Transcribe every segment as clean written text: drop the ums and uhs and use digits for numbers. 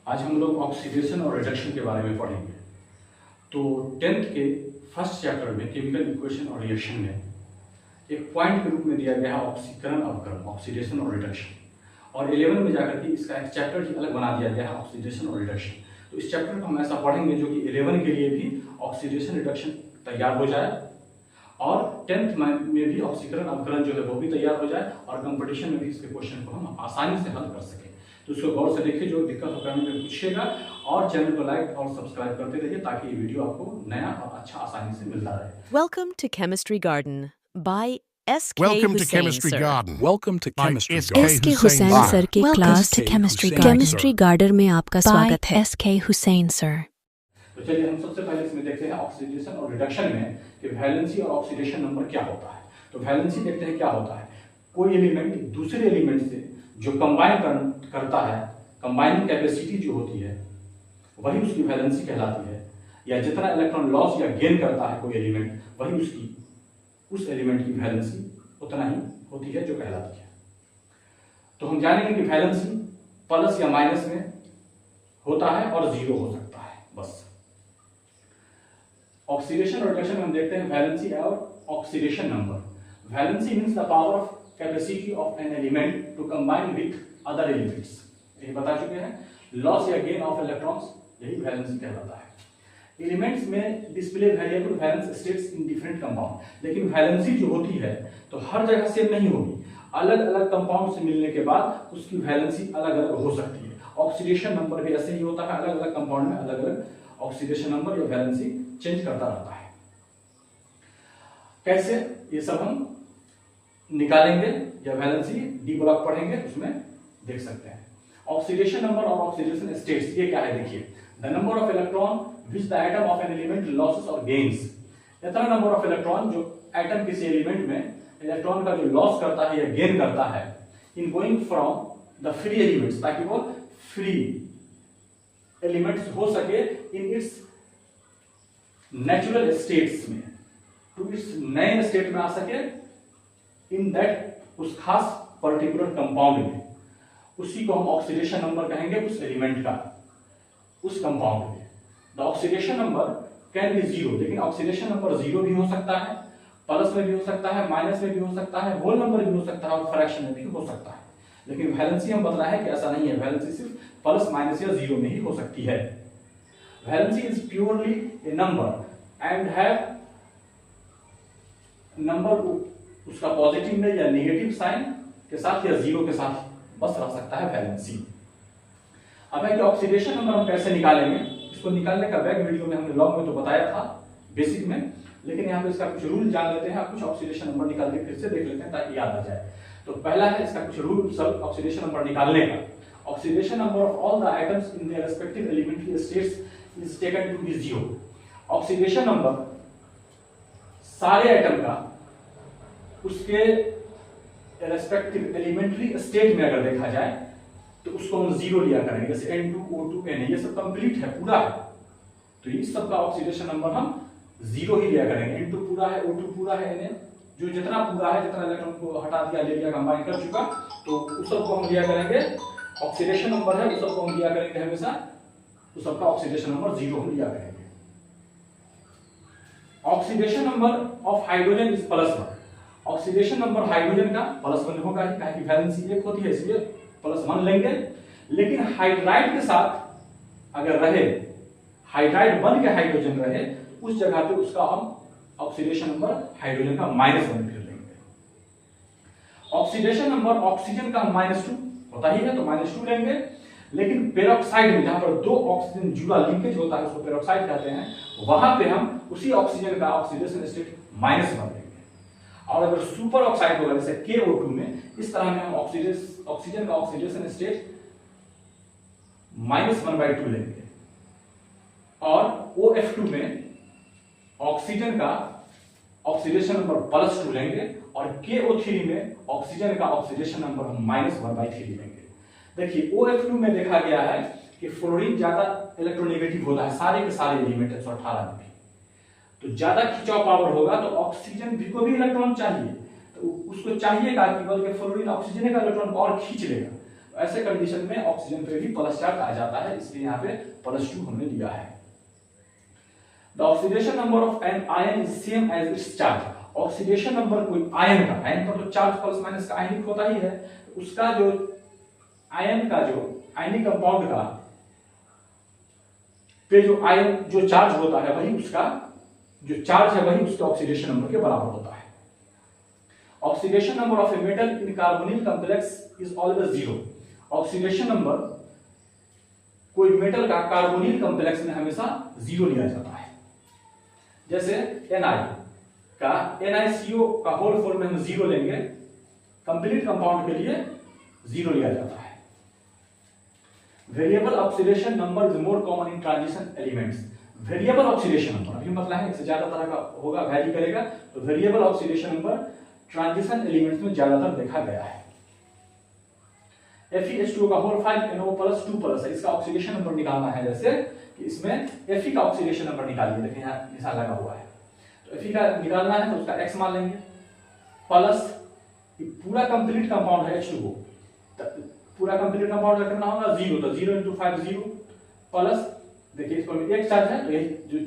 आज हम लोग ऑक्सीडेशन और रिडक्शन के बारे में पढ़ेंगे। तो 10th के फर्स्ट चैप्टर में केमिकल इक्वेशन और रिएक्शन में एक पॉइंट के रूप में दिया गया है ऑक्सीकरण अवकरण, ऑक्सीडेशन और रिडक्शन। और 11 में जाकर के इसका एक चैप्टर ही अलग बना दिया गया है ऑक्सीडेशन और रिडक्शन। तो इस चैप्टर को हम ऐसा पढ़ेंगे जो कि 11 के लिए भी ऑक्सीडेशन रिडक्शन तैयार हो जाए और 10th में भी ऑक्सीकरण अवकरण जो है वो भी तैयार हो जाए और कंपटीशन में भी इसके क्वेश्चन को हम आसानी से हल कर सकें। तो इसको गौर से देखिए, जो दिक्कत हो कमेंट में पूछिएगा और चैनल को लाइक और सब्सक्राइब करते रहिए ताकि ये वीडियो आपको नया और अच्छा आसानी से मिलता रहे। Welcome to Chemistry Garden by S.K. Welcome to Hussain, Chemistry sir. Garden. Welcome to by Chemistry S.K. Garden. S.K. Hussain, Hussain sir. Sir की Welcome class to Chemistry chemistry Garden. Garden में आपका स्वागत है। S.K. Hussain, sir. तो चलिए हम सबसे पहले इसमें देखते हैं ऑक्सीडेशन और रिडक्शन में कि वैलेंसी और ऑक्सीडेशन नंबर क्या होता है। तो वैलेंसी देखते हैं क्या होता है। कोई एलिमेंट दूसरे एलिमेंट से जो कंबाइन करता है, कंबाइनिंग कैपेसिटी जो होती है वही उसकी वैलेंसी कहलाती है। या जितना इलेक्ट्रॉन लॉस या गेन करता है कोई एलिमेंट, वही उस एलिमेंट की वैलेंसी उतना ही होती है जो कहलाती है। तो हम जानेंगे कि वैलेंसी प्लस या माइनस में होता है और जीरो हो सकता है बस। ऑक्सीडेशन और रिडक्शन में हम देखते हैं वैलेंसी और oxidation number. Valency means the power of capacity of an element to combine with other elements, ये बता चुके हैं। लॉस या गेन ऑफ इलेक्ट्रॉन्स, यही वैलेंसी कहलाता है। एलिमेंट्स में display variable valence states in different compound, लेकिन वैलेंसी जो होती है तो हर जगह सेम नहीं होगी। अलग अलग कंपाउंड से मिलने के बाद उसकी वैलेंसी अलग अलग हो सकती है। ऑक्सीडेशन नंबर भी ऐसे ही होता है, अलग अलग कंपाउंड में अलग अलग ऑक्सीडेशन नंबर या वैलेंसी चेंज करता रहता है। कैसे, ये सब हम निकालेंगे या वैलेंसी डी ब्लॉक पढ़ेंगे, उसमें देख सकते हैं। ऑक्सीडेशन नंबर और ऑक्सीडेशन स्टेट्स ये क्या है, देखिए। The number of electron which the atom of an element losses और गेन्स, इतना नंबर ऑफ इलेक्ट्रॉन जो एटम किसी एलिमेंट में इलेक्ट्रॉन का जो लॉस करता है या गेन करता है in going from the free elements, ताकि वो फ्री एलिमेंट्स हो सके इन इट्स नेचुरल स्टेट्स में, टू इट्स नए स्टेट में आ सके इन दैट, उस खास पर्टिकुलर कंपाउंड में। उसी को हम ऑक्सीडेशन नंबर कहेंगे, उस एलिमेंट का, उस कंपाउंड में। The oxidation number can be zero, लेकिन ऑक्सीडेशन नंबर जीरो भी हो सकता है, प्लस में भी हो सकता है, माइनस में भी हो सकता है, होल नंबर भी हो सकता है और फ्रैक्शन में भी हो सकता है। लेकिन वैलेंसी हम बता रहे हैं कि ऐसा नहीं है, वैलेंसी सिर्फ प्लस माइनस या जीरो में ही हो सकती है। Valency is purely A number and have number उसका पॉजिटिव में या नेगेटिव साइन के साथ या जीरो के साथ बस रह सकता है वैलेंसी। अब है कि ऑक्सीडेशन नंबर हम कैसे निकालेंगे। इसको निकालने का बैक वीडियो में हमने लॉग में तो बताया था बेसिक में, लेकिन यहाँ पे इसका कुछ रूल जान लेते हैं। कुछ ऑक्सीडेशन नंबर निकाल के फिर से देख लेते हैं ताकि याद आ जाए। तो पहला है इसका कुछ रूल सब ऑक्सीडेशन नंबर निकालने का। Oxidation number of all the items in their respective elementary states is taken to be zero. Oxidation number सारे आइटम का उसके रेस्पेक्टिव एलिमेंट्री स्टेट में अगर देखा जाए तो उसको हम जीरो लिया करेंगे। जैसे N2O2 Na ये सब कंप्लीट है, पूरा है, तो इस सब का ऑक्सीडेशन नंबर हम जीरो ही लिया करेंगे। N2 पूरा है, O2 पूरा है, Na जो जितना पूरा है, जितना इलेक्ट्रॉन को हटा दिया, ले लिया, कंबाइन कर चुका, तो उस सब को हम लिया करेंगे। ऑक्सीडेशन नंबर है, उस सब को हम लिया करेंगे हमेशा, उस सब का ऑक्सीडेशन नंबर जीरो हम लिया करेंगे। Oxidation number of hydrogen is +1। Oxidation number hydrogen का +1 होगा ही, काहे कि वैलेंसी एक होती है, इसलिए +1 लेंगे। लेकिन हाइड्राइड के साथ अगर रहे, हाइड्राइड बन के हाइड्रोजन रहे, उस जगह पे उसका हम ऑक्सीडेशन नंबर हाइड्रोजन का -1 फिर लेंगे। ऑक्सीडेशन नंबर ऑक्सीजन का -2 होता ही है, तो -2 लेंगे। लेकिन पेरोक्साइड में जहां पर दो ऑक्सीजन जुड़ा लिंकेज होता है, उसको पेरोक्साइड कहते हैं, वहां पे हम उसी ऑक्सीजन का ऑक्सीडेशन स्टेट -1 लेंगे। और अगर सुपर ऑक्साइड होगा जैसे KO2 में, इस तरह में हम ऑक्सीजन का ऑक्सीडेशन स्टेट -1/2 लेंगे। और OF2 में ऑक्सीजन का ऑक्सीडेशन नंबर +2 लेंगे और KO3 में ऑक्सीजन का ऑक्सीडेशन नंबर हम -1/3 लेंगे। देखिए OF2 में देखा गया है कि फ्लोरीन ज्यादा इलेक्ट्रोनेगेटिव होता है, सारे के सारे एलिमेंट 118 में भी, तो ज्यादा खिंचाव पावर होगा, तो ऑक्सीजन भी को भी इलेक्ट्रॉन चाहिए, तो उसको चाहिएगा कि बल्कि फ्लोरीन ऑक्सीजन का इलेक्ट्रॉन को और खींच लेगा। तो ऐसे कंडीशन में ऑक्सीजन पे भी प्लस चार्ज आ जाता है, इसलिए यहाँ पे +2 हमने लिया है। The oxidation number of an ion is same as its charge. Oxidation number कोई आयन का, आयन पर तो चार्ज प्लस माइनस का आयनिक होता ही है, उसका जो आयन का जो आयनिक कंपाउंड का पे जो आयन जो चार्ज होता है वही उसका जो चार्ज है वही उसके ऑक्सीडेशन नंबर के बराबर होता है। Oxidation number of a metal in carbonyl complex is always 0। Oxidation number कोई मेटल का कार्बोनिल कॉम्प्लेक्स में हमेशा 0 लिया जाता है। जैसे Na का NiCO का होल फॉर्म में हम 0 लेंगे, कंप्लीट कंपाउंड के लिए 0 लिया जाता है। Variable oxidation number is more common in transition elements. Variable oxidation number अभी मतलब है इससे ज्यादा तरह का होगा, वैरी करेगा, तो variable oxidation number transition elements में ज्यादातर देखा गया है। FeH2O का होल 5NO+2+ है, इसका ऑक्सीडेशन नंबर निकालना है। जैसे कि इसमें Fe का ऑक्सीडेशन नंबर निकालिए, देखिए यहाँ निशान लगा हुआ है, तो Fe का निकालना है तो उसका x मान लेंगे, प्लस पूरा कंप्लीट कंपाउंड है H2O, पूरा कंप्लीट कंपाउंड का कितना होगा 0, तो 0 × 5 0, प्लस देखिए इस पर एक चार्ज है तो यही जो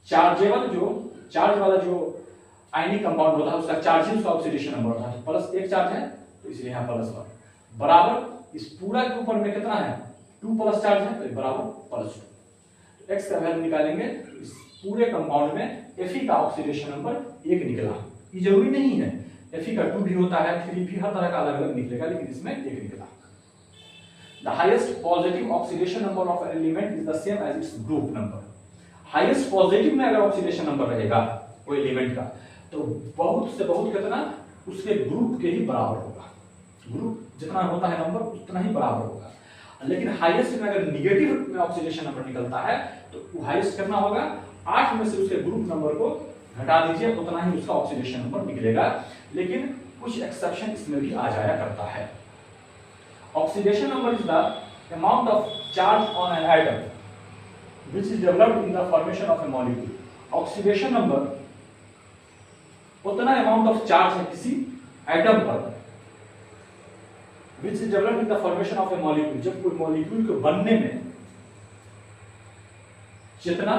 चार्ज वाला जो आयनिक कंपाउंड होता है उसका चार्ज ही उसका ऑक्सीडेशन नंबर होता है, तो प्लस एक चार्ज है तो इसलिए यहाँ +1 बराबर इस पूरा के ऊपर में कितना है 2+ चार्ज है तो बराबर +2। तो x का वैल्यू निकालेंगे तो इस पूरे कंपाउंड में Fe का ऑक्सीडेशन नंबर 1 निकला। ये जरूरी नहीं है, Fe का 2 भी होता है, 3 भी, हर तरह का अलग अलग निकलेगा, लेकिन इसमें 1 निकला। The highest positive oxidation number of an element is the same as its group number। Highest positive में अगर ऑक्सीडेशन नंबर रहेगा कोई एलिमेंट का तो बहुत से बहुत कितना उसके ग्रुप के ही बराबर होगा, ग्रुप जितना होता है नंबर उतना ही बराबर होगा। लेकिन हाईएस्ट में अगर निगेटिव में ऑक्सीडेशन नंबर निकलता है तो हाईएस्ट कितना होगा 8 में से उसके ग्रुप नंबर को घटा दीजिए उतना ही उसका ऑक्सीडेशन नंबर निकलेगा, लेकिन कुछ एक्सेप्शन इसमें भी आ जाया करता है। Oxidation number is the amount of charge on an atom which is developed in the formation of a molecule। Oxidation number उतना अमाउंट ऑफ चार्ज है किसी एटम पर which is developed in the formation of a molecule, जब कोई molecule के बनने में जितना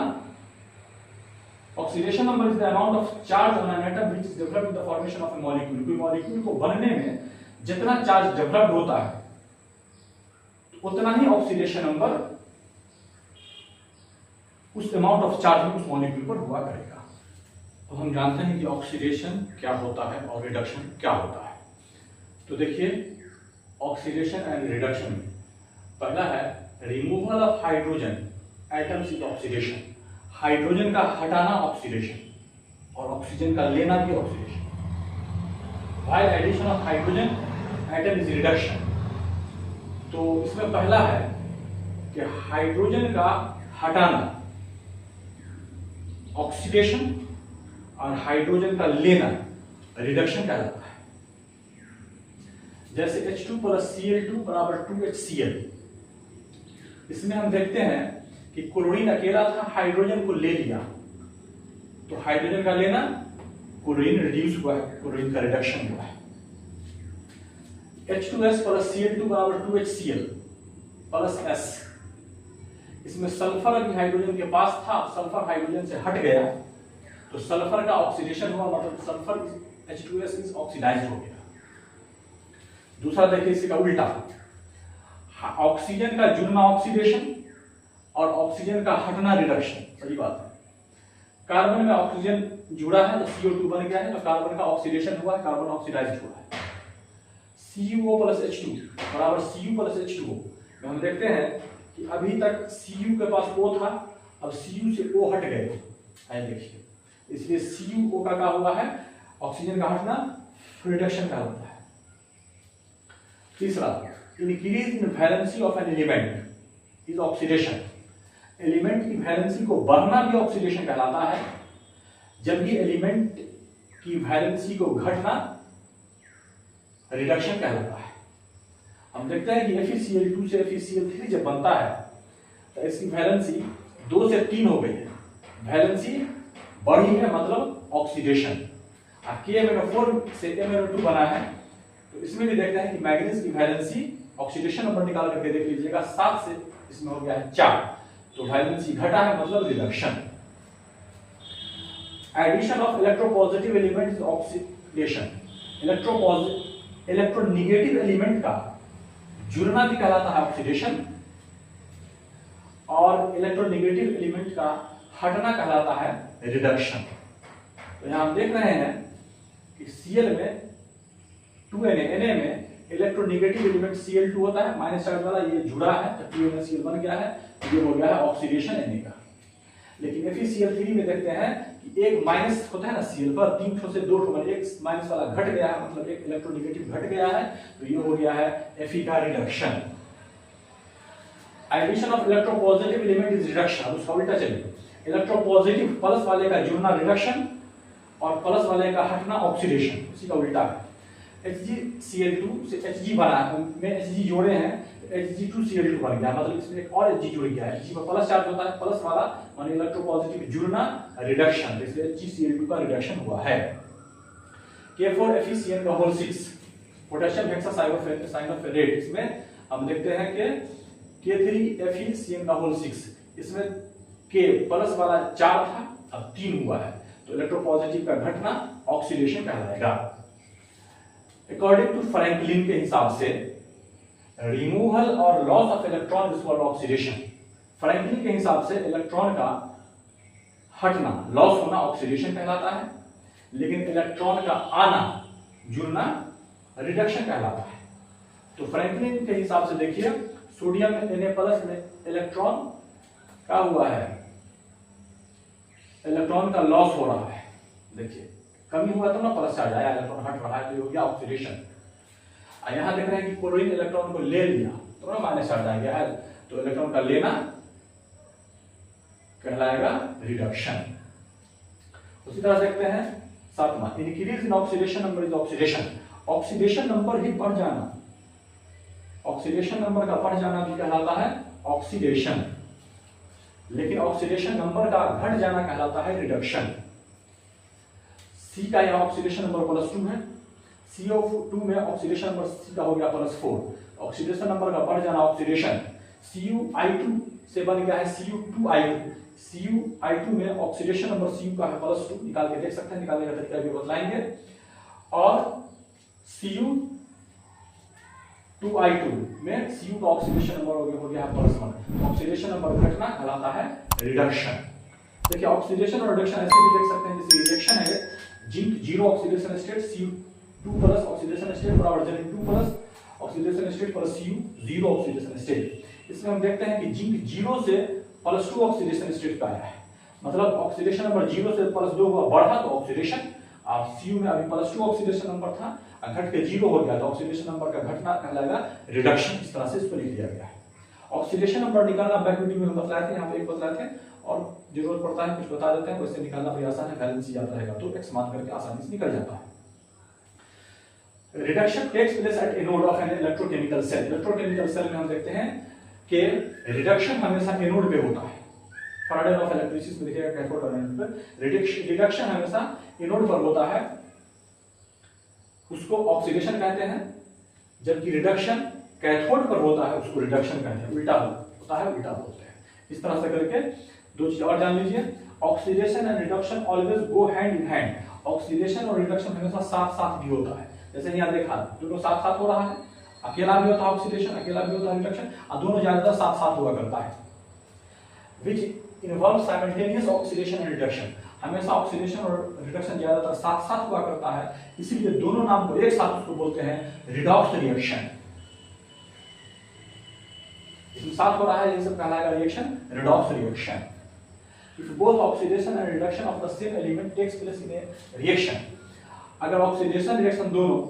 oxidation number is the amount of charge on an atom which is developed in the formation of a molecule। कोई मॉलिक्यूल को बनने में जितना चार्ज डेवलप्ड होता है उतना ही ऑक्सीडेशन नंबर उस अमाउंट ऑफ चार्ज में उस मॉलिक्यूल पर हुआ करेगा। तो हम जानते हैं कि ऑक्सीडेशन क्या होता है और रिडक्शन क्या होता है। तो देखिए ऑक्सीडेशन एंड रिडक्शन में पहला है removal of hydrogen atoms is oxidation. Hydrogen का हटाना ऑक्सीडेशन और ऑक्सीजन का लेना भी oxidation. While addition of hydrogen atom is reduction. तो इसमें पहला है कि हाइड्रोजन का हटाना ऑक्सीडेशन और हाइड्रोजन का लेना रिडक्शन कहलाता है। जैसे H2+Cl2 = 2HCl। इसमें हम देखते हैं कि क्लोरीन अकेला था, हाइड्रोजन को ले लिया तो हाइड्रोजन का लेना, क्लोरीन रिड्यूस हुआ है, क्लोरीन का रिडक्शन हुआ है। H2S+Cl2 = 2HCl + S। इसमें सल्फर अभी हाइड्रोजन के पास था, सल्फर हाइड्रोजन से हट गया तो सल्फर का ऑक्सीडेशन हुआ, मतलब सल्फर H2S इज ऑक्सीडाइज्ड हो गया। दूसरा देखिए इसका उल्टा, ऑक्सीजन का जुड़ना ऑक्सीडेशन और ऑक्सीजन का हटना रिडक्शन। सही बात है, कार्बन में ऑक्सीजन जुड़ा है तो CO2 बन गया है, तो कार्बन का ऑक्सीडेशन हुआ है, कार्बन ऑक्सीडाइज्ड हुआ है। CuO+H2 = Cu+H2O में हम देखते हैं कि अभी तक Cu के पास O था, अब Cu से O हट गए हैं, देखिए, इसलिए CuO का क्या हुआ है ऑक्सीजन का हटना रिडक्शन का होता है। तीसरा increase in valency of an element is oxidation. Element की वैलेंसी को बढ़ना भी ऑक्सीडेशन कहलाता है, जबकि एलिमेंट की वैलेंसी को घटना रिडक्शन कहलाता है। हम देखते हैं कि FeCl2 से FeCl3 जब बनता है तो इसकी वैलेंसी 2 से 3 हो गई है, वैलेंसी बढ़ी है मतलब ऑक्सीडेशन। KMnO4 से MnO2 बना है तो इसमें भी देखते हैं कि मैग्नीज की वैलेंसी ऑक्सीडेशन नंबर निकाल करके देख लीजिएगा, 7 से इसमें हो गया है 4, तो वैलेंसी घटा है मतलब reduction. Addition of electropositive element is oxidation. Electronegative element का जुड़ना भी कहलाता है ऑक्सीडेशन, और इलेक्ट्रोनेगेटिव एलिमेंट का हटना कहलाता है रिडक्शन। तो यहां हम देख रहे हैं कि Cl में 2Na में इलेक्ट्रोनेगेटिव एलिमेंट Cl2 होता है, माइनस चार्ज वाला, ये जुड़ा है तो 2NaCl बन गया है, ये हो गया है ऑक्सीडेशन Na का। लेकिन FeCl3 में देखते हैं कि एक माइनस होता है ना Cl पर, 3 ठो से 2 ठो, मतलब एक माइनस वाला घट गया है, मतलब एक इलेक्ट्रोनेगेटिव घट गया है, तो ये हो गया है Fe का reduction. Addition of electropositive element is reduction. अब उसका उल्टा चलिए, इलेक्ट्रोपॉजिटिव प्लस वाले का जुड़ना रिडक्शन और प्लस वाले का हटना ऑक्सीडेशन, उसी का उल्टा है। HgCl2 से Hg बना में Hg जोड़े हैं, Hg2Cl2 बन गया, मतलब इसमें एक और Hg जुड़ गया है। Hg पर प्लस चार्ज होता है, प्लस वाला माने इलेक्ट्रोपॉजिटिव जुड़ना रिडक्शन, इसलिए HgCl2 का रिडक्शन हुआ है। K4FeCN6 पोटेशियम हेक्सासाइनोफेरेट, इसमें हम देखते हैं कि K3FeCN6, इसमें K प्लस वाला 4 था, अब 3 हुआ है, तो इलेक्ट्रोपॉजिटिव का घटना ऑक्सीडेशन कहलाएगा। अकॉर्डिंग टू फ्रैंकलिन के हिसाब से रिमूवल और loss of electron is called oxidation. Franklin के हिसाब से इलेक्ट्रॉन का हटना, लॉस होना ऑक्सीडेशन कहलाता है, लेकिन इलेक्ट्रॉन का आना, जुड़ना रिडक्शन कहलाता है। तो फ्रैंकलिन के हिसाब से देखिए, सोडियम Na+ में इलेक्ट्रॉन क्या हुआ है, इलेक्ट्रॉन का लॉस हो रहा है, देखिए कमी हुआ तो ना प्लस चार्ज आया, इलेक्ट्रॉन हट रहा है, तो ये हो गया ऑक्सीडेशन। यहां देख रहे हैं कि क्लोरीन इलेक्ट्रॉन को ले लिया तो ना माइनस चार्ज आ गया है, तो इलेक्ट्रॉन का लेना कहलाएगा रिडक्शन। उसी तरह देखते हैं 7वां, increase in oxidation number is oxidation. Oxidation number ही बढ़ जाना, ऑक्सीडेशन नंबर का बढ़ जाना भी कहलाता है ऑक्सीडेशन, लेकिन ऑक्सीडेशन नंबर का घट जाना कहलाता है रिडक्शन। C का यहाँ ऑक्सीडेशन नंबर +2 है, CO2 में ऑक्सीडेशन नंबर C का हो गया +4, ऑक्सीडेशन नंबर का बढ़ जाना ऑक्सीडेशन। Cu(I2) से बन गया है Cu2I2, Cu(I2) में ऑक्सीडेशन नंबर Cu का है +2, निकाल के देख सकते हैं, निकालने का तरीका भी बतलाएंगे। और Cu2I2 में Cu का ऑक्सीडेशन नंबर हो गया है +1, ऑक्सीडेशन नंबर घटना कहलाता है रिडक्शन। देखिए ऑक्सीडेशन और रिडक्शन ऐसे भी देख सकते हैं, जैसे रिएक्शन है zinc 0 oxidation state, Cu2+ oxidation state बराबर Zn2+ oxidation state plus Cu 0 oxidation state. इसमें हम देखते हैं कि जिंक 0 से +2 ऑक्सीडेशन स्टेट पे आया है, मतलब ऑक्सीडेशन नंबर 0 से +2 हुआ, बढ़ा तो ऑक्सीडेशन, और Cu में अभी +2 ऑक्सीडेशन नंबर था, घट के 0 हो गया, तो ऑक्सीडेशन नंबर का घटना कहलाएगा रिडक्शन। इस तरह से इसको लिख दिया गया है। ऑक्सीडेशन नंबर निकालना बैक वीडियो में हम बतलाए थे, यहाँ पे एक बतलाए थे, और जरूरत पड़ता है कुछ बता देते हैं, वैसे निकालना भी आसान है, वैलेंसी याद रहेगा तो x मान करके आसानी से निकल जाता है। Reduction takes place at anode of an electrochemical cell. Electrochemical cell में हम देखते हैं कि रिडक्शन हमेशा एनोड पे होता है। फैराडे लॉ ऑफ इलेक्ट्रिसिटी में देखिएगा कैथोड और एनोड पे रिडक्शन हमेशा एनोड पर होता है, उसको ऑक्सीडेशन कहते हैं, जबकि रिडक्शन कैथोड पर होता है, उसको रिडक्शन कहते हैं, उल्टा होता है, उल्टा बोलते हैं। इस तरह से करके दो चीज और जान लीजिए, oxidation and reduction always go hand in hand. Oxidation और रिडक्शन हमेशा साथ साथ भी होता है, जैसे यहाँ देखा दोनों साथ साथ हो रहा है, अकेला भी होता है ऑक्सीडेशन, अकेला भी होता है रिडक्शन, और दोनों ज्यादातर साथ साथ हुआ करता है। Which involve simultaneous oxidation and reduction, हमेशा ऑक्सीडेशन और रिडक्शन ज्यादातर साथ साथ हुआ करता है, इसीलिए दोनों नाम को एक साथ उसको बोलते हैं रिडॉक्स रिएक्शन। इसमें साथ हो रहा है, ये सब कहलाएगा reaction redox reaction. If both oxidation and reduction of the same element takes place in a reaction, अगर ऑक्सीडेशन रिएक्शन दोनों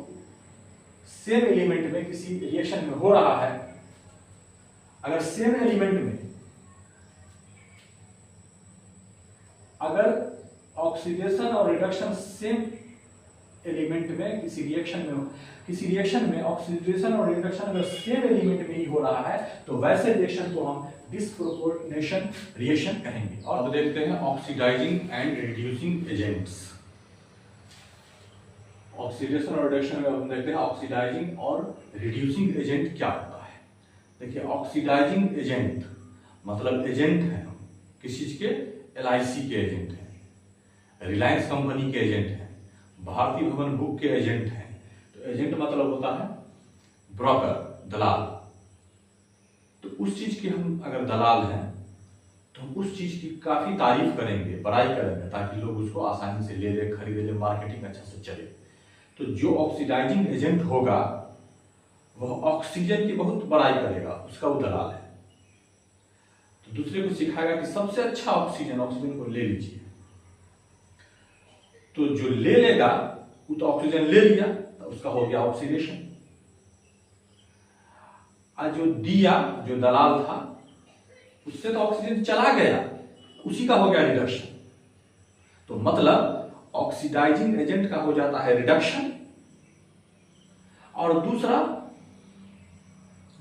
सेम एलिमेंट में किसी रिएक्शन में हो रहा है, अगर सेम एलिमेंट में अगर ऑक्सीडेशन और रिडक्शन सेम एलिमेंट में किसी रिएक्शन में ऑक्सीडेशन और रिडक्शन अगर सेम एलिमेंट में ही हो रहा है, तो वैसे रिएक्शन को हम डिस्प्रोपोर्शनेशन रिएक्शन कहेंगे। और अब देखते हैं oxidising and reducing agents. Oxidation और रिडक्शन में हम देखते हैं ऑक्सीडाइजिंग और रिड्यूसिंग एजेंट क्या होता है। देखिए ऑक्सीडाइजिंग एजेंट मतलब एजेंट है किस चीज के, LIC के एजेंट हैं, रिलायंस कंपनी के एजेंट हैं, भारतीय भवन बुक के एजेंट हैं। तो एजेंट मतलब होता है ब्रोकर, दलाल। तो उस चीज के हम अगर दलाल हैं तो हम उस चीज की काफी तारीफ करेंगे, बड़ाई करेंगे, ताकि लोग उसको आसानी से ले ले, खरीदे ले, मार्केटिंग अच्छा से चले। तो जो ऑक्सीडाइजिंग एजेंट होगा वह ऑक्सीजन की बहुत बड़ाई करेगा, उसका वो दलाल है। तो दूसरे को सिखाएगा कि सबसे अच्छा ऑक्सीजन को ले लीजिए। तो जो ले लेगा वो तो ऑक्सीजन ले लिया, तो उसका हो गया ऑक्सीडेशन। और जो दिया, जो दलाल था, उससे तो ऑक्सीजन चला गया, उसी का हो गया रिडक्शन। तो मतलब ऑक्सीडाइजिंग एजेंट का हो जाता है रिडक्शन, और दूसरा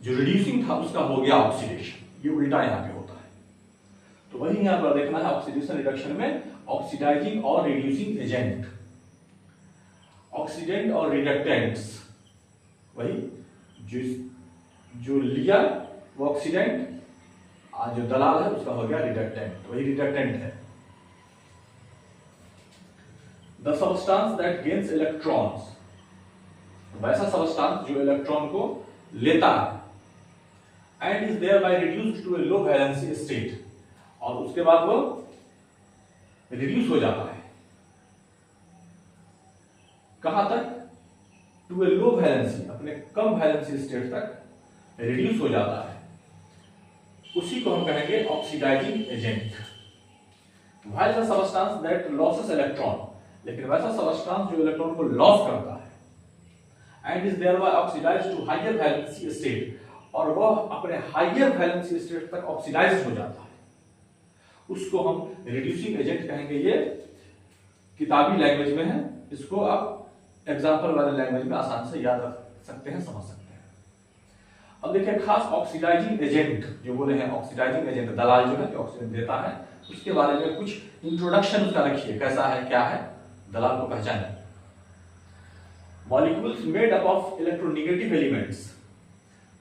जो रिड्यूसिंग था उसका हो गया ऑक्सीडेशन। ये उल्टा यहां पे होता है। तो वही यहां पर देखना है ऑक्सीडेशन रिडक्शन में ऑक्सीडाइजिंग और रिड्यूसिंग एजेंट, ऑक्सीडेंट और रिडक्टेंट्स। वही जो लिया वो ऑक्सीडेंट, और जो दलाल है उसका हो गया रिडक्टेंट, वही रिडक्टेंट है। The substance that gains electrons, वैसा सबस्टांस जो इलेक्ट्रॉन को लेता है and is thereby reduced to a low valency state, और उसके बाद वो रिड्यूस हो जाता है कहां तक, टू ए लो वैलेंसी, अपने कम वैलेंसी स्टेट तक रिड्यूस हो जाता है, उसी को हम कहेंगे oxidising agent. While the substance that loses electron, लेकिन वैसा सबस्टांस जो इलेक्ट्रॉन को लॉस करता है and is thereby oxidised to higher valency state, और वह अपने हायर वैलेंसी स्टेट तक ऑक्सीडाइज हो जाता है, उसको हम रिड्यूसिंग एजेंट कहेंगे। ये किताबी लैंग्वेज में है, इसको आप एग्जांपल वाले लैंग्वेज में आसानी से याद रख सकते हैं, समझ सकते हैं। अब देखिए खास ऑक्सीडाइजिंग एजेंट जो बोले हैं, ऑक्सीडाइजिंग एजेंट दलाल जो है ऑक्सीजन देता है, उसके बारे में कुछ इंट्रोडक्शन उसका रखिए, कैसा है, क्या है, दलाल को पहचाने। Molecules made up of electronegative elements,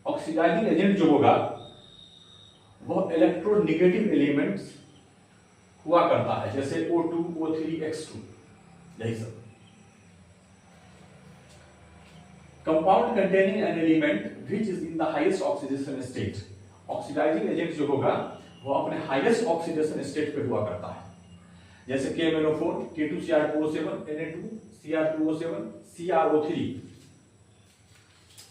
oxidising agent जो होगा वह इलेक्ट्रोनेगेटिव एलिमेंट्स हुआ करता है, जैसे O2, O3, X2, यही सब। Compound containing an element which is in the highest oxidation state, oxidising agent जो होगा वो अपने हाईएस्ट ऑक्सीडेशन स्टेट पे हुआ करता है, जैसे KMnO4, K2Cr2O7, Na2, Cr2O7, CrO3,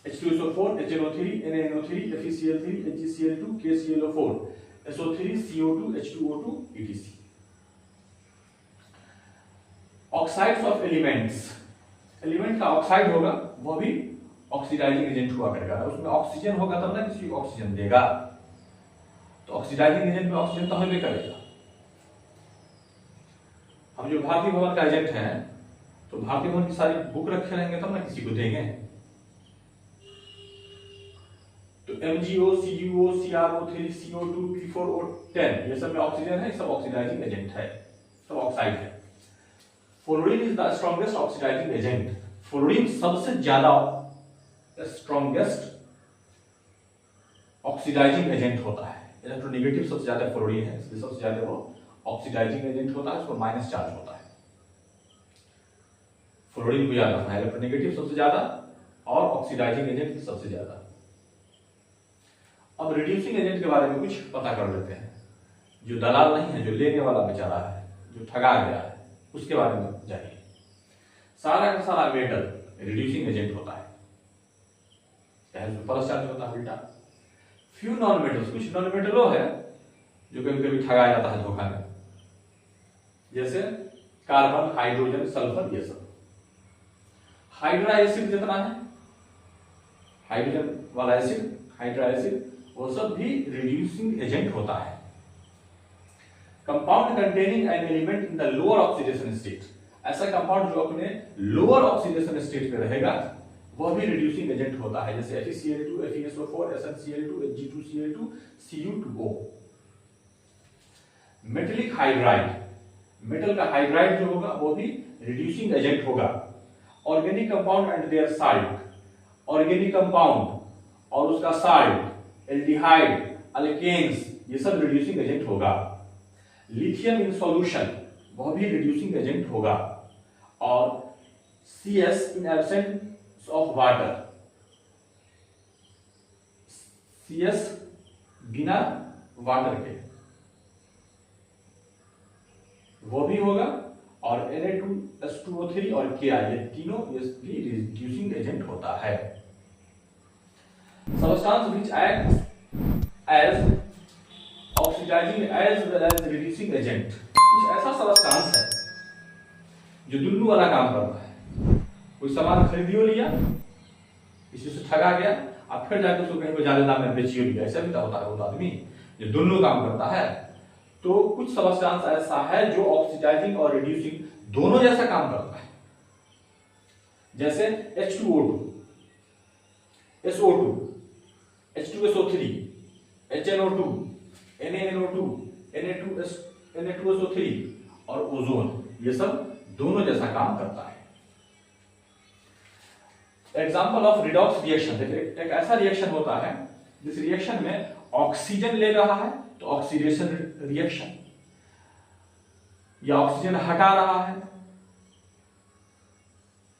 H2SO4, HNO3, NaNO3, FeCl3, HgCl2, KClO4, SO3, CO2, H2O2, etc. Oxides of elements, element का ऑक्साइड होगा वह भी ऑक्सीडाइजिंग एजेंट हुआ करेगा, उसमें ऑक्सीजन होगा तब ना किसी को ऑक्सीजन देगा, तो ऑक्सीडाइजिंग एजेंट में ऑक्सीजन तो हमें करेगा। हम जो भारतीय भवन का एजेंट है, तो भारतीय भवन की सारी बुक रखे रहेंगे तब ना किसी को देंगे। तो MgO, CuO, CrO3, CO2, P4O10 ये सब में ऑक्सीजन है, सब ऑक्सीडाइजिंग एजेंट है, सब ऑक्साइड है। Fluorine is the strongest oxidising agent, fluorine सबसे ज्यादा स्ट्रॉन्गेस्ट ऑक्सीडाइजिंग एजेंट होता है, इलेक्ट्रोनेगेटिव सबसे ज्यादा फ्लोरीन है, इसलिए सबसे ज्यादा वो ऑक्सीडाइजिंग एजेंट होता है, उसको माइनस चार्ज होता है। फ्लोरीन को याद रखना है, इलेक्ट्रोनेगेटिव सबसे ज्यादा और ऑक्सीडाइजिंग एजेंट सबसे ज्यादा। अब रिड्यूसिंग एजेंट के बारे में कुछ पता कर लेते हैं, जो दलाल नहीं है, जो लेने वाला बेचारा है, जो ठगा गया है, उसके बारे में जानिए। सारा का सारा मेटल रिड्यूसिंग एजेंट होता है, चाहे उसमें प्लस चार्ज होता है उल्टा। फ्यू नॉन मेटल्स, कुछ नॉन मेटल है जो कभी कभी ठगाया जाता है धोखा में, जैसे कार्बन, हाइड्रोजन, सल्फर, ये सब। हाइड्रा एसिड जितना है, हाइड्रोजन वाला एसिड, हाइड्रा एसिड, वो सब भी रिड्यूसिंग एजेंट होता है। Compound containing an element in the lower oxidation state, ऐसा कंपाउंड जो अपने लोअर ऑक्सीडेशन स्टेट पे रहेगा वह भी रिड्यूसिंग एजेंट होता है, जैसे FeCl2, FeSO4, SnCl2, Hg2Cl2, Cu2O। Metallic hydride, metal का हाइड्राइड जो होगा वो भी रिड्यूसिंग एजेंट होगा, organic compound and their salt, organic compound और उसका साल्ट, एल्डिहाइड, अल्केन्स, ये सब रिड्यूसिंग एजेंट होगा। लिथियम इन सॉल्यूशन, वह भी रिड्यूसिंग एजेंट होगा। और CS in absence of water, CS बिना वाटर के वो भी होगा। और Na2H2O3 और Ki, ये तीनों भी रिड्यूसिंग एजेंट होता है। Substance which acts as oxidizing as well as reducing agent, कुछ ऐसा सबस्टांस है जो दोनों वाला काम करता है। कोई सामान खरीदियो लिया, किसी से ठगा गया, अब फिर जाकर उसको कहीं पर ज्यादा दाम में बेचियो लिया, ऐसा भी तो होता है। वो आदमी जो दोनों काम करता है। तो कुछ सबस्टांस ऐसा है जो ऑक्सीडाइजिंग और रिड्यूसिंग दोनों जैसा काम करता है। जैसे H2O2, SO2, H2SO3, HNO2, NaNO2, Na2SO3 और ओजोन, ये सब दोनों जैसा काम करता है। एग्जाम्पल ऑफ रिडॉक्स रिएक्शन, देखिए एक ऐसा रिएक्शन होता है जिस रिएक्शन में ऑक्सीजन ले रहा है तो ऑक्सीडेशन रिएक्शन, या ऑक्सीजन हटा रहा है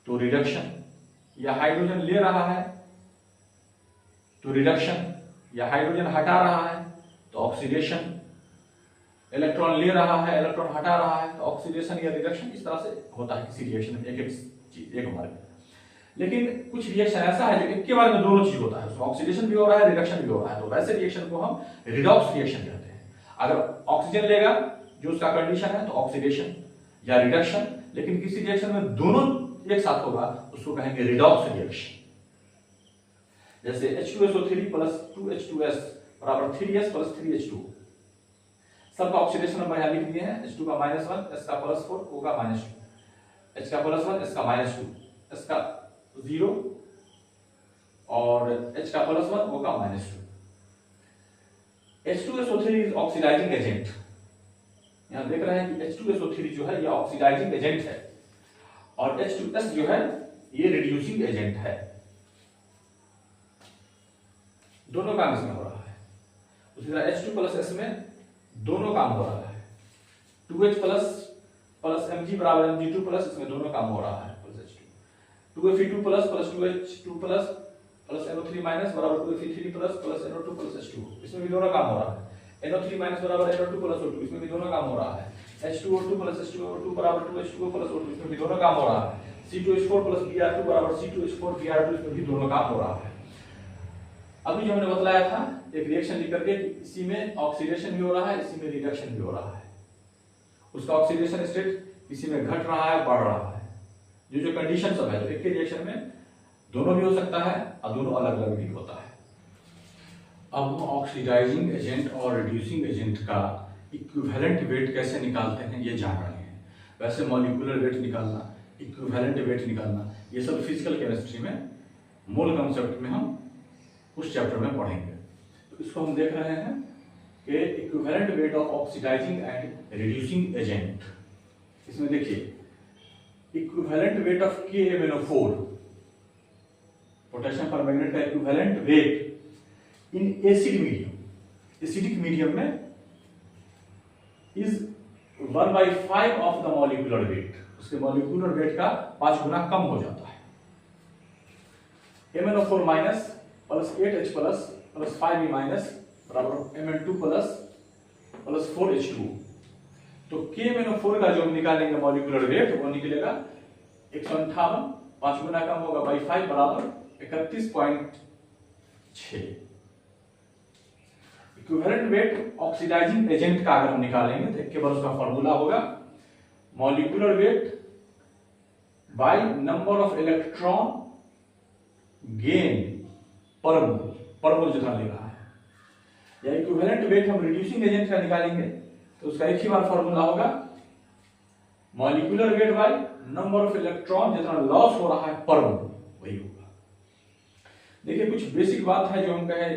तो रिडक्शन, या हाइड्रोजन ले रहा है तो रिडक्शन, या हाइड्रोजन हटा रहा है तो ऑक्सीडेशन, इलेक्ट्रॉन ले रहा है इलेक्ट्रॉन हटा रहा है तो ऑक्सीडेशन या रिडक्शन। इस तरह से होता है किसी रिएक्शन में, एक एक चीज एक बार में। लेकिन कुछ रिएक्शन ऐसा है जो एक के बार में दोनों चीज होता है, उसमें ऑक्सीडेशन भी हो रहा है रिडक्शन भी हो रहा है, तो वैसे रिएक्शन को हम रिडॉक्स रिएक्शन कहते हैं। अगर ऑक्सीजन लेगा जो उसका कंडीशन है तो ऑक्सीडेशन या रिडक्शन, लेकिन किसी रिएक्शन में दोनों एक साथ होगा उसको कहेंगे रिडॉक्स रिएक्शन। जैसे H2SO3 प्लस 2H2S बराबर 3S प्लस 3H2, सबका ऑक्सीडेशन नंबर यहां लिख दिए हैं। H2 का -1, S का +4, O का -2, H का +1, S का -2, S का 0 और H का +1, O का -2। H2SO3 is oxidising agent. यहां देख रहे हैं कि H2SO3 जो है ये ऑक्सीडाइजिंग एजेंट है और H2S जो है ये रिड्यूसिंग एजेंट है। दोनों काम इसमें हो रहा है। उसी तरह H2 प्लस S में दोनों काम हो रहा है। 2H प्लस Mg बराबर Mg2 प्लस, इसमें दोनों काम हो रहा है plus H2। 2Fe2 plus 2H2 plus NO3 minus बराबर 2Fe3 plus NO2 plus H2, इसमें भी दोनों काम हो रहा है। NO3 माइनस बराबर NO2 प्लस O2, इसमें भी दोनों काम हो रहा है। H2O2 प्लस H2O2 बराबर 2H2O प्लस O2, इसमें भी दोनों काम हो रहा है। C2H4 प्लस Br2 बराबर C2H4 Br2, इसमें भी दोनों काम हो रहा है। अभी जो हमने बतलाया था एक रिएक्शन लिख करके, इसी में ऑक्सीडेशन भी हो रहा है, इसी में रिडक्शन भी हो रहा है। उसका ऑक्सीडेशन स्टेट इसी में घट रहा है बढ़ रहा है। जो कंडीशन सब है, तो एक ही रिएक्शन में दोनों भी हो सकता है और दोनों अलग अलग भी होता है। अब हम ऑक्सीडाइजिंग एजेंट और रिड्यूसिंग एजेंट का इक्विवेलेंट वेट कैसे निकालते हैं ये जान रहे हैं। वैसे मॉलिक्यूलर वेट निकालना, इक्विवेलेंट वेट निकालना, ये सब फिजिकल केमिस्ट्री में मोल कंसेप्ट में हम उस चैप्टर में पढ़ेंगे। तो इसको हम देख रहे हैं कि equivalent weight of oxidising and reducing agent. इसमें देखिए equivalent weight of KMnO4, potassium permanganate का equivalent weight in acid medium, acidic medium में is 1/5 of the molecular weight, उसके मॉलिक्यूलर वेट का 5 गुना कम हो जाता है। MnO4 minus plus 8H plus plus 5E minus बराबर Mn2 प्लस 4H2। तो KMnO4 का जो हम निकालेंगे मॉलिक्यूलर वेट वो निकलेगा 158, 5 गुना कम होगा बाई 5 बराबर 31.6। इक्विवेलेंट वेट ऑक्सीडाइजिंग एजेंट का अगर हम निकालेंगे तो केवल उसका फॉर्मूला होगा molecular weight by number of electron gain पर मोल जितना ले रहा है। या इक्विवेलेंट वेट हम रिड्यूसिंग एजेंट का निकालेंगे तो उसका एक ही बार फॉर्मूला होगा molecular weight by number of electron जितना लॉस हो रहा है पर मोल, वही होगा। देखिए कुछ बेसिक बात है जो हम कहे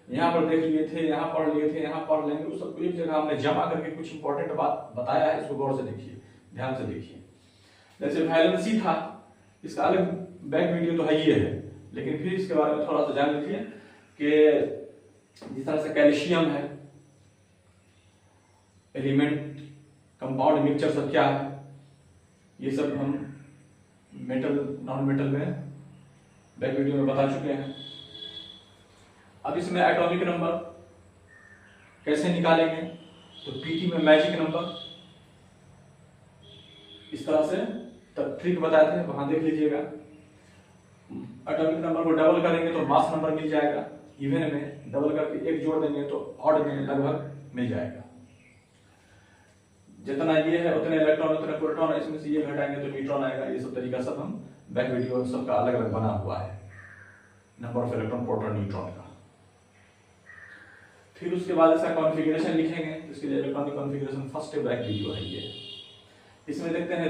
यहां पर देख लिए थे, यहां पढ़ लिए थे, यहां पढ़ लेंगे, उस सबको एक जगह हमने जमा करके कुछ इंपॉर्टेंट बात बताया है, इसको गौर से देखिए, ध्यान से देखिए। जैसे वैलेंसी था इसका अलग बैक वीडियो तो है ही है, लेकिन फिर इसके बारे में थोड़ा सा जान लीजिए कि जिस तरह से कैल्शियम है, एलिमेंट, कंपाउंड, मिक्सचर सब क्या है, ये सब हम मेटल नॉन मेटल में बैक वीडियो में बता चुके हैं। अब इसमें एटॉमिक नंबर कैसे निकालेंगे, तो पीटी में मैजिक नंबर इस तरह से ट्रिक बताए थे, वहां देख लीजिएगा। एटॉमिक नंबर को डबल करेंगे तो मास नंबर मिल जाएगा, इवन में डबल करके एक जोड़ देंगे तो ऑड में लगभग मिल जाएगा। जितना ये है उतने इलेक्ट्रॉन उतने प्रोटॉन, इसमें से ये घटाएंगे तो न्यूट्रॉन आएगा। ये सब तरीका सब हम बैक वीडियो सबका अलग अलग बना हुआ है, number of electron, proton, neutron का। फिर उसके बाद इसका कॉन्फ़िगरेशन लिखेंगे, इसके लिए electronic configuration first back video है ये। इसमें देखते हैं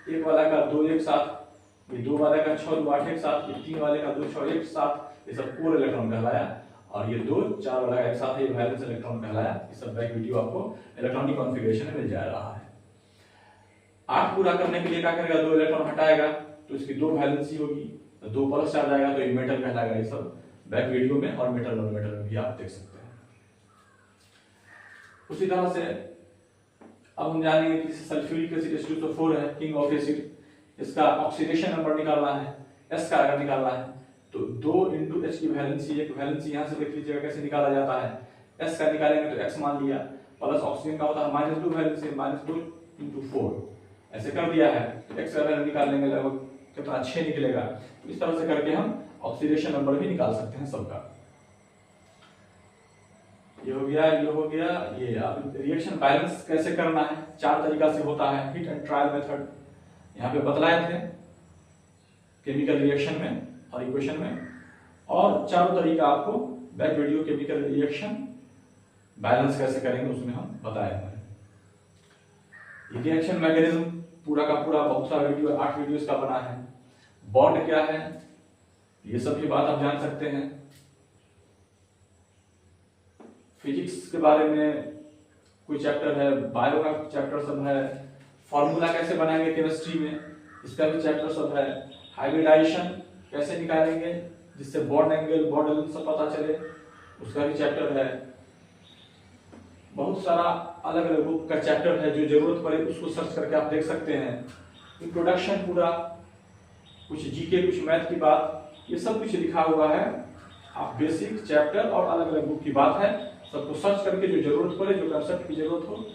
एक वाला का 2 एक साथ, ये 2 वाले का 6 2 8 एक साथ, ये 3 वाले का 2 6 एक साथ, ये सब कोर इलेक्ट्रॉन कहलाया। और ये 2 4 वाला का एक साथ है, ये वैलेंस इलेक्ट्रॉन कहलाया। ये सब बैक वीडियो आपको इलेक्ट्रॉनिक कॉन्फ़िगरेशन में मिल जा रहा है। 8 पूरा करने के लिए क्या करेगा, 2 इलेक्ट्रॉन हटाएगा तो इसकी 2 वैलेंसी होगी, तो 2 प्लस चार्ज आएगा तो ये मेटल कहलाएगा। ये सब बैक वीडियो में और मेटल नॉन मेटल में भी आप देख सकते हैं। उसी तरह से अब हम जानेंगे कि सल्फ्यूरिक एसिड H2SO4 है, किंग ऑफ एसिड, इसका ऑक्सीडेशन नंबर निकालना है, S का अगर निकालना है तो 2 × H की वैलेंसी, एक वैलेंसी यहां से देख लीजिएगा कैसे निकाला जाता है। S का निकालेंगे तो X मान लिया, प्लस ऑक्सीजन का होता है -2 वैलेंसी, -2 × 4 ऐसे कर दिया है। तो X का वैल्यू निकाल लेंगे, लगभग कितना 6 निकलेगा। इस तरह से करके हम ऑक्सीडेशन नंबर भी निकाल सकते हैं सबका। ये हो गया, ये हो गया, ये। अब रिएक्शन बैलेंस कैसे करना है, 4 तरीका से होता है, हिट एंड ट्रायल मेथड यहाँ पे बतलाए थे केमिकल रिएक्शन में और इक्वेशन में, और चारों तरीका आपको back video chemical reaction balance कैसे करेंगे उसमें हम बताए हैं। ये रिएक्शन मैकेनिज्म पूरा का पूरा बहुत सारा वीडियो, 8 वीडियोस का बना है। बॉन्ड क्या है, ये सब की बात आप जान सकते हैं। फिजिक्स के बारे में कोई चैप्टर है, बायो का चैप्टर सब है, फॉर्मूला कैसे बनाएंगे केमिस्ट्री में इसका भी चैप्टर सब है। हाइब्रिडाइजेशन कैसे निकालेंगे जिससे बॉन्ड एंगल, बॉन्ड लेंथ सब पता चले, उसका भी चैप्टर है। बहुत सारा अलग अलग बुक का चैप्टर है, जो जरूरत पड़े उसको सर्च करके आप देख सकते हैं। इंट्रोडक्शन पूरा, कुछ जीके, कुछ मैथ की बात, ये सब कुछ लिखा हुआ है। आप बेसिक चैप्टर और अलग अलग बुक की बात है, सबको सर्च करके जो जरूरत पड़े, जो कंसेप्ट की जरूरत हो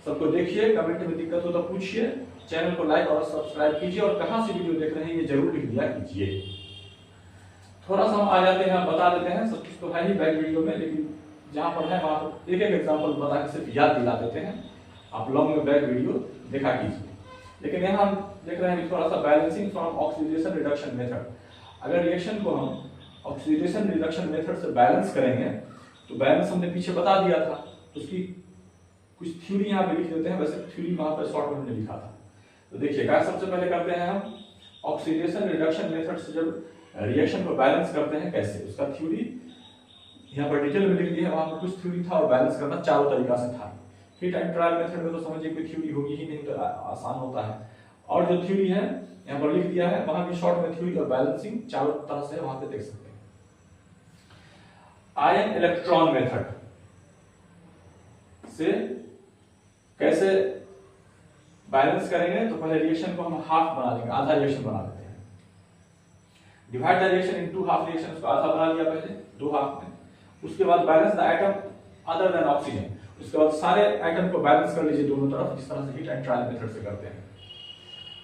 सबको देखिए। कमेंट में दिक्कत हो तो पूछिए, चैनल को लाइक और सब्सक्राइब कीजिए, और कहां से वीडियो देख रहे हैं ये जरूर लिख दिया कीजिए। थोड़ा सा हम आ जाते हैं, बता देते हैं, सब कुछ तो है ही बैक वीडियो में, लेकिन जहां पर है वहां पर एक एक एग्जांपल बता के सिर्फ याद दिला देते हैं। आप लॉन्ग में बैक वीडियो देखा कीजिए। लेकिन यहाँ हम देख रहे हैं थोड़ा सा balancing from oxidation reduction method. अगर रिएक्शन को हम ऑक्सीडेशन रिडक्शन मेथड से बैलेंस करेंगे तो बैलेंस हमने पीछे बता दिया था, तो उसकी कुछ थ्योरी यहाँ पे लिख देते हैं। वैसे थ्योरी वहां पर शॉर्ट में हमने लिखा था, तो देखिए क्या सबसे पहले करते हैं हम ऑक्सीडेशन रिडक्शन मेथड से जब रिएक्शन को बैलेंस करते हैं कैसे, उसका थ्योरी यहाँ पर डिटेल में लिख दी है। वहां पर कुछ थ्योरी था और बैलेंस करना चारों तरीका से था। हिट एंड ट्रायल मेथड में तो समझिए कोई थ्योरी होगी ही नहीं, तो आसान होता है। और जो थ्योरी है यहाँ पर लिख दिया है, वहां भी शॉर्ट में थ्योरी और बैलेंसिंग चारों तरह से वहां पे देख सकते हैं। आयन इलेक्ट्रॉन मेथड से कैसे बैलेंस करेंगे, तो पहले रिएक्शन को हम हाफ बना देंगे, आधा रिएक्शन बना देते हैं। Divide the reaction into half reaction को आधा बना लिया पहले, 2 हाफ में। उसके बाद balance the item other than oxygen, उसके बाद सारे आइटम को बैलेंस कर लीजिए दोनों तरफ, जिस तरह से हिट एंड ट्रायल मेथड से करते हैं।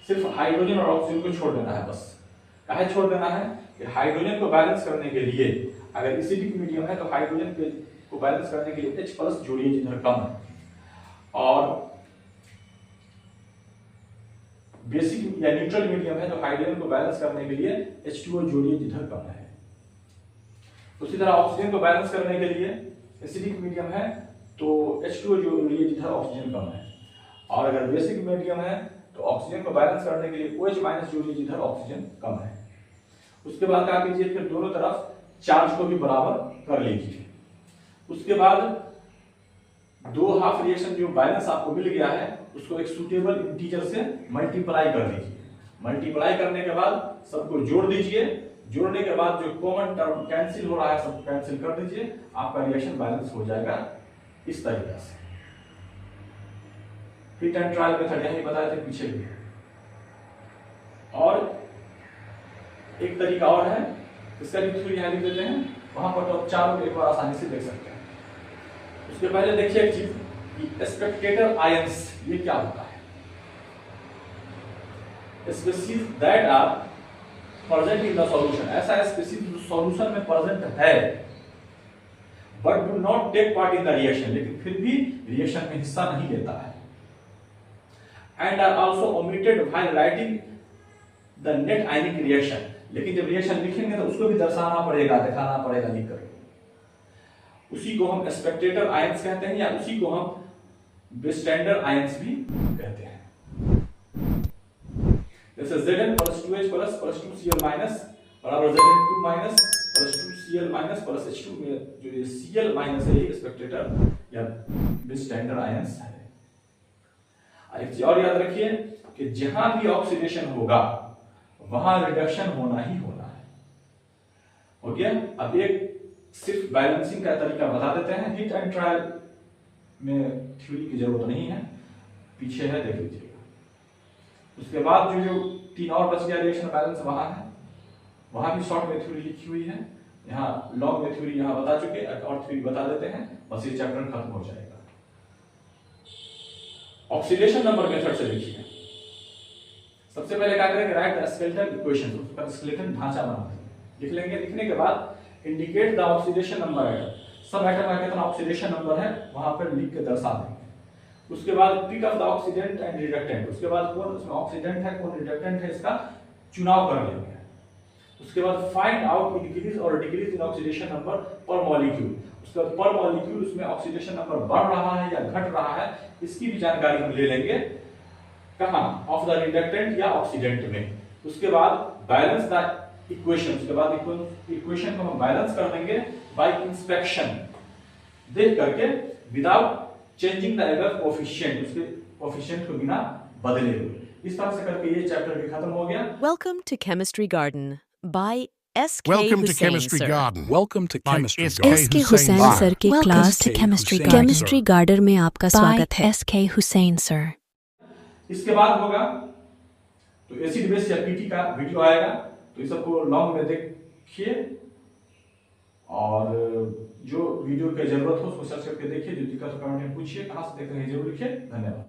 सिर्फ हाइड्रोजन और ऑक्सीजन को छोड़ देना है बस। काहे छोड़ देना है कि हाइड्रोजन को बैलेंस करने के लिए अगर एसिडिक मीडियम है तो हाइड्रोजन को बैलेंस करने के लिए H+ जोड़िए जिधर कम है, और बेसिक या न्यूट्रल मीडियम है तो हाइड्रोजन को बैलेंस करने के लिए H2O जोड़िए जिधर कम है। उसी तरह ऑक्सीजन को बैलेंस करने के लिए एसिडिक मीडियम है तो H2O जोड़िए जिधर ऑक्सीजन कम है, और अगर बेसिक मीडियम है तो ऑक्सीजन को बैलेंस करने के लिए OH- जोड़िए जिधर ऑक्सीजन कम है। उसके बाद क्या कीजिए, फिर दोनों तरफ चार्ज को भी बराबर कर लीजिए। उसके बाद 2 हाफ रिएक्शन जो बैलेंस आपको मिल गया है उसको एक सूटेबल इंटीजर से मल्टीप्लाई कर दीजिए। मल्टीप्लाई करने के बाद सबको जोड़ दीजिए, जोड़ने के बाद जो कॉमन टर्म कैंसिल हो रहा है सबको कैंसिल कर दीजिए, आपका रिएक्शन बैलेंस हो जाएगा इस तरीके से। हिट एंड ट्रायल मेथड यही बताए थे पीछे भी। और एक तरीका और है, इसका भी थ्योरी यहाँ लिख देते हैं, वहां पर तो चारों एक बार आसानी से देख सकते हैं। उसके पहले देखिए एक चीज कि स्पेक्टेटर आयंस ये क्या होता है। Species that are present in the solution, ऐसा स्पीशीज जो सॉल्यूशन में प्रेजेंट है but do not take part in the reaction, लेकिन फिर भी रिएक्शन में हिस्सा नहीं लेता है। And are also omitted while writing the net ionic reaction, लेकिन जब रिएक्शन लिखेंगे तो उसको भी दर्शाना पड़ेगा, दिखाना पड़ेगा लिख करके। उसी को हम स्पेक्टेटर आयंस कहते हैं, या उसी को हम बिस्टैंडर आयंस भी कहते हैं। जैसे Zn plus 2H plus 2Cl minus बराबर Zn2 minus plus 2Cl minus plus H2 में जो ये Cl minus है ये स्पेक्टेटर या बिस्टैंडर आयंस है। एक चीज और याद रखिए कि जहां भी ऑक्सीडेशन होगा वहां रिडक्शन होना ही होना है। हो गया। अब एक सिर्फ बैलेंसिंग का तरीका बता देते हैं, हिट एंड ट्रायल में थ्योरी की जरूरत नहीं है, पीछे है देख लीजिएगा। उसके बाद जो तीन और बच गया रिएक्शन बैलेंस वहां है, वहां भी शॉर्ट में थ्योरी लिखी हुई है, यहाँ लॉन्ग में थ्योरी यहाँ बता चुके, और थ्योरी बता देते हैं, बस ये चैप्टर खत्म हो जाएगा। ऑक्सीडेशन नंबर मेथड से देखिए। सबसे पहले क्या करेंगे, राइट द स्केलेटल इक्वेशन, उसका स्केलेटन ढांचा बनाते लिख लेंगे। लिखने के बाद indicate the oxidation number atom, सब एटम का कितना ऑक्सीडेशन नंबर है वहां पर लिख के दर्शा देंगे। उसके बाद pick up the oxidant and reductant, उसके बाद कौन उसमें ऑक्सीडेंट है कौन रिडक्टेंट है इसका चुनाव कर लेंगे। उसके बाद फाइंड आउट इंक्रीज और डिक्रीज इन ऑक्सीडेशन नंबर पर मॉलिक्यूल, उसके बाद पर मॉलिक्यूल उसमें ऑक्सीडेशन नंबर बढ़ रहा है या घट रहा है इसकी भी जानकारी हम ले लेंगे, कहां, ऑफ द रिडक्टेंट या ऑक्सीडेंट में। उसके बाद बैलेंस द इक्वेशन, उसके बाद इक्वेशन को हम बैलेंस कर देंगे बाय इंस्पेक्शन, देख करके without changing the error coefficient, उसके कोएफिशिएंट को बिना बदले हुए। इस तरह से करके ये चैप्टर भी खत्म हो गया। Welcome to Chemistry Garden by S.K. Welcome to Hussain, Chemistry sir. Garden. Welcome to by Chemistry S.K. Garden. S K Hussain Hussain sir. Sir की Welcome class to Chemistry Hussain Chemistry sir. Garden में आपका By स्वागत है। S K Hussain sir. इसके बाद होगा तो acid base या पीटी का वीडियो आएगा, तो इस सबको लॉन्ग में देखिए, और जो वीडियो की जरूरत हो उसको सर्च करके देखिए, जो दिक्कत हो कमेंट में पूछिए, कहां से देख रहे हैं जरूर लिखिए। धन्यवाद।